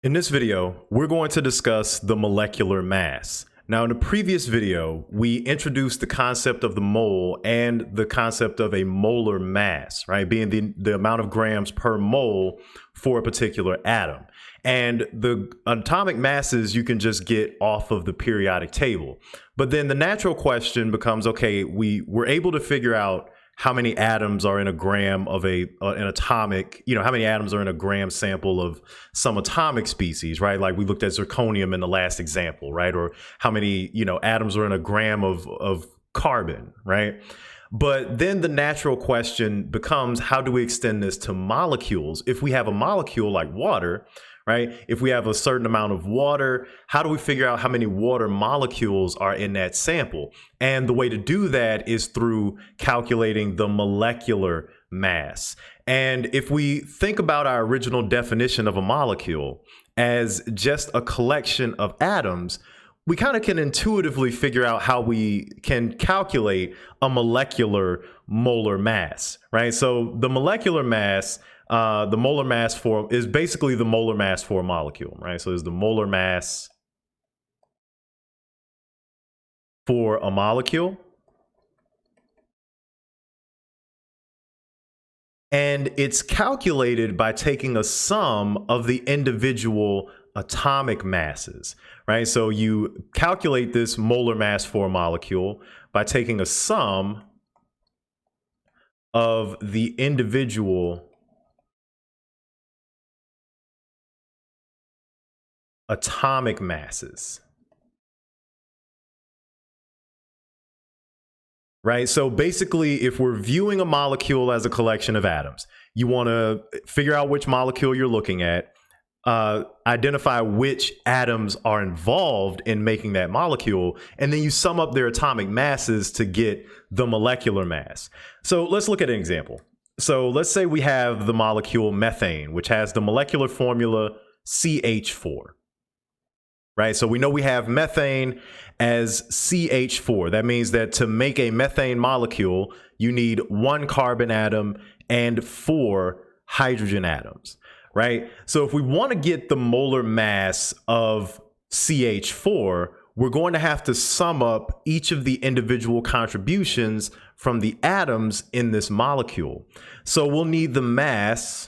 In this video, we're going to discuss the molecular mass. Now, in the previous video, we introduced the concept of the mole and the concept of a molar mass, right? Being the amount of grams per mole for a particular atom. And the atomic masses you can just get off of the periodic table. But then the natural question becomes, okay, we were able to figure out how many atoms are in a gram of an atomic, how many atoms are in a gram sample of some atomic species, right? Like we looked at zirconium in the last example, right? Or how many, atoms are in a gram of carbon, right? But then the natural question becomes, how do we extend this to molecules? If we have a molecule like water, right? If we have a certain amount of water, how do we figure out how many water molecules are in that sample? And the way to do that is through calculating the molecular mass. And if we think about our original definition of a molecule as just a collection of atoms, we kind of can intuitively figure out how we can calculate a molecular molar mass, right? So the molecular mass, the molar mass is basically the molar mass for a molecule, right? So there's the molar mass for a molecule. And it's calculated by taking a sum of the individual atomic masses, right? So you calculate this molar mass for a molecule by taking a sum of the individual atomic masses. Right. So basically, if we're viewing a molecule as a collection of atoms, you want to figure out which molecule you're looking at, identify which atoms are involved in making that molecule, and then you sum up their atomic masses to get the molecular mass. So let's look at an example. So let's say we have the molecule methane, which has the molecular formula CH4. Right, so we know we have methane as CH4. That means that to make a methane molecule, you need one carbon atom and 4 hydrogen atoms, right? So if we want to get the molar mass of CH4, we're going to have to sum up each of the individual contributions from the atoms in this molecule. So we'll need the mass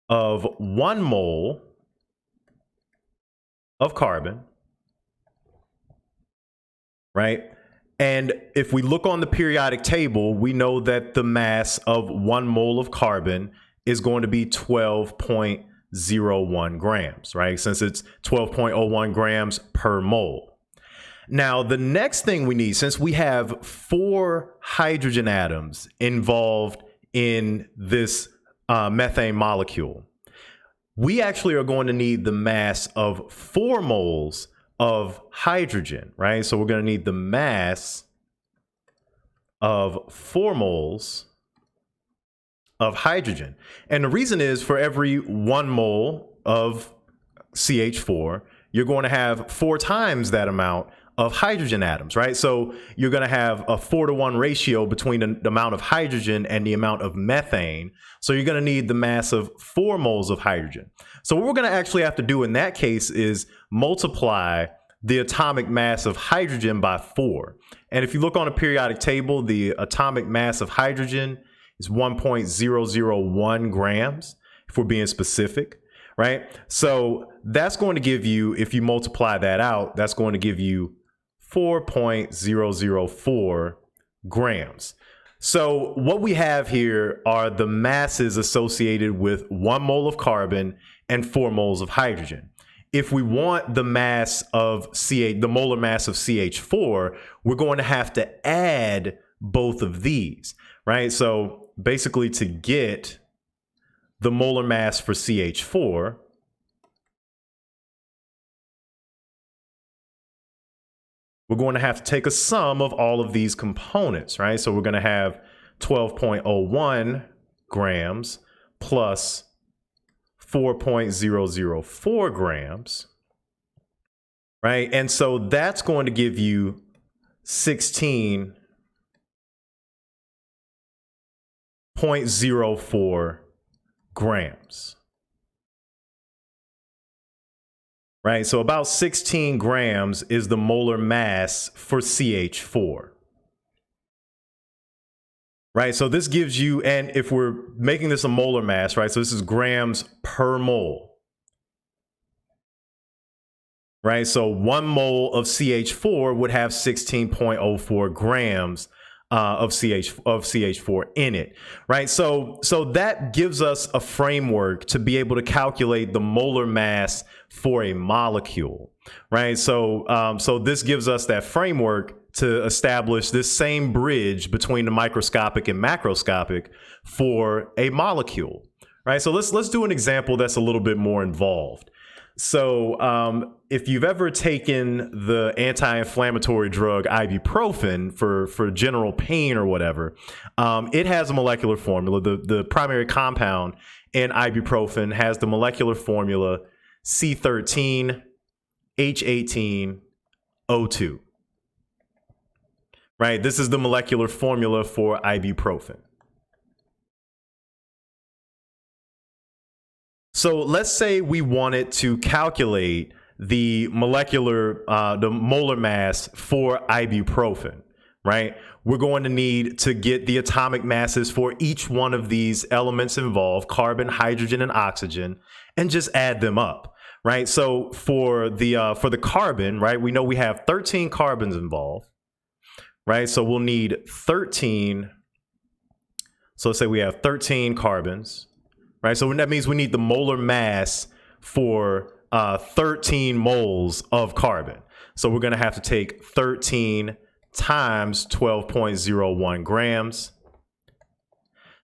of 1 mole of carbon, right? And if we look on the periodic table, we know that the mass of 1 mole of carbon is going to be 12.01 grams, right? Since it's 12.01 grams per mole. Now, the next thing we need, since we have 4 hydrogen atoms involved in this methane molecule, we actually are going to need the mass of 4 moles of hydrogen, right? So we're going to need the mass of 4 moles of hydrogen. And the reason is, for every 1 mole of CH4, you're going to have 4 times that amount of hydrogen atoms, right? So you're going to have a 4-to-1 ratio between the amount of hydrogen and the amount of methane. So you're going to need the mass of 4 moles of hydrogen. So what we're going to actually have to do in that case is multiply the atomic mass of hydrogen by 4. And if you look on a periodic table, the atomic mass of hydrogen is 1.001 grams, if we're being specific, right? So that's going to give you, if you multiply that out, that's going to give you 4.004 grams. So what we have here are the masses associated with 1 mole of carbon and 4 moles of hydrogen. If we want the mass of the molar mass of CH4, we're going to have to add both of these, right? So basically, to get the molar mass for CH4, we're going to have to take a sum of all of these components, right? So we're going to have 12.01 grams plus 4.004 grams, right? And so that's going to give you 16.04 grams. right? So about 16 grams is the molar mass for CH4. Right, so this gives you, and if we're making this a molar mass, right, so this is grams per mole. Right, so 1 mole of CH4 would have 16.04 grams of CH4 in it, right? So that gives us a framework to be able to calculate the molar mass for a molecule, right? So this gives us that framework to establish this same bridge between the microscopic and macroscopic for a molecule, right? So let's do an example that's a little bit more involved. So if you've ever taken the anti-inflammatory drug ibuprofen for general pain or whatever, it has a molecular formula. The primary compound in ibuprofen has the molecular formula C13H18O2. Right, this is the molecular formula for ibuprofen. So let's say we wanted to calculate the the molar mass for ibuprofen, right? We're going to need to get the atomic masses for each one of these elements involved, carbon, hydrogen, and oxygen, and just add them up, right? So for the carbon, right, we know we have 13 carbons involved, right? So we'll need 13. So let's say we have 13 carbons. Right, so that means we need the molar mass for 13 moles of carbon. So we're going to have to take 13 times 12.01 grams.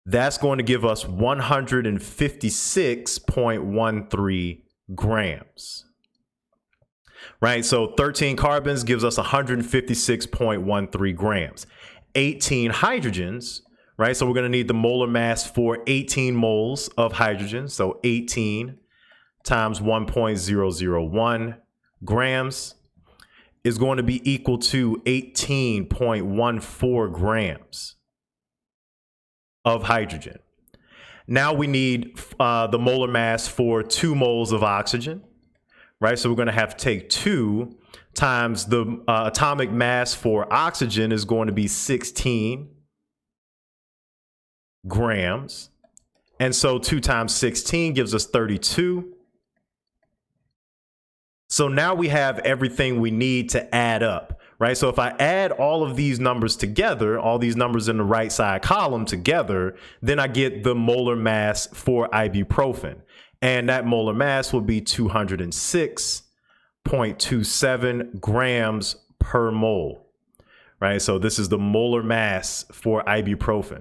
That's going to give us 156.13 grams. Right, so 13 carbons gives us 156.13 grams. 18 hydrogens. Right, so we're going to need the molar mass for 18 moles of hydrogen. So 18 times 1.001 grams is going to be equal to 18.14 grams of hydrogen. Now we need the molar mass for 2 moles of oxygen. Right, so we're going to have to take 2 times the atomic mass for oxygen is going to be 16 grams, and so 2 times 16 gives us 32. So now we have everything we need to add up, right? So if I add all of these numbers together, all these numbers in the right side column together, then I get the molar mass for ibuprofen, and that molar mass will be 206.27 grams per mole, right? So this is the molar mass for ibuprofen.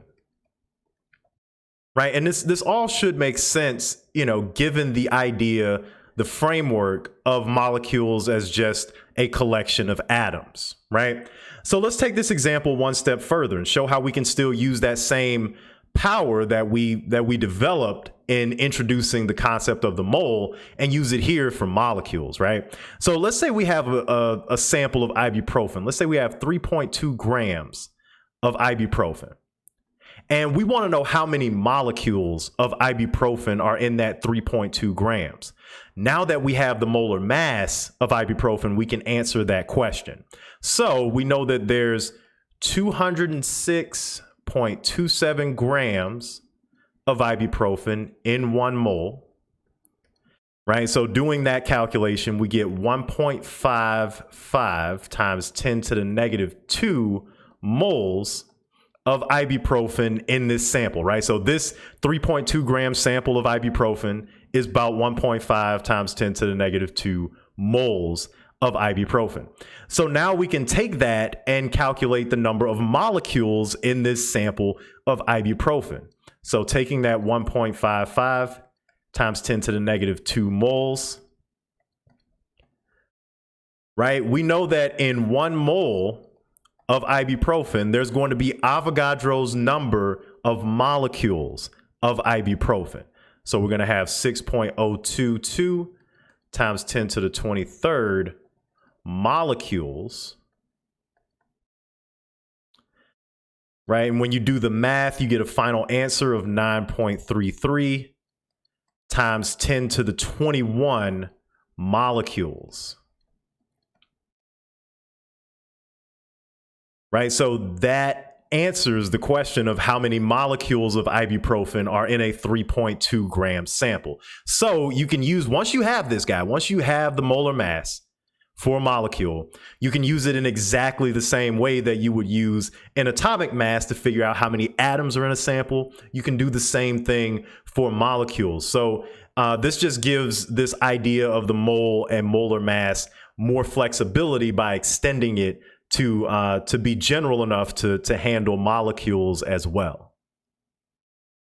Right, and this all should make sense, you know, given the idea, the framework of molecules as just a collection of atoms, right? So let's take this example one step further and show how we can still use that same power that we developed in introducing the concept of the mole and use it here for molecules, right? So let's say we have a sample of ibuprofen. Let's say we have 3.2 grams of ibuprofen. And we want to know how many molecules of ibuprofen are in that 3.2 grams. Now that we have the molar mass of ibuprofen, we can answer that question. So we know that there's 206.27 grams of ibuprofen in 1 mole. Right, so doing that calculation, we get 1.55 times 10 to the negative 2 moles of ibuprofen in this sample, right? So this 3.2 gram sample of ibuprofen is about 1.5 times 10 to the negative 2 moles of ibuprofen. So now we can take that and calculate the number of molecules in this sample of ibuprofen. So taking that 1.55 times 10 to the negative 2 moles, right? We know that in 1 mole of ibuprofen, there's going to be Avogadro's number of molecules of ibuprofen. So we're going to have 6.022 times 10 to the 23rd molecules, right? And when you do the math, you get a final answer of 9.33 times 10 to the 21 molecules. Right? So that answers the question of how many molecules of ibuprofen are in a 3.2 gram sample. So you can use, once you have this guy, once you have the molar mass for a molecule, you can use it in exactly the same way that you would use an atomic mass to figure out how many atoms are in a sample. You can do the same thing for molecules. So this just gives this idea of the mole and molar mass more flexibility by extending it to be general enough to handle molecules as well.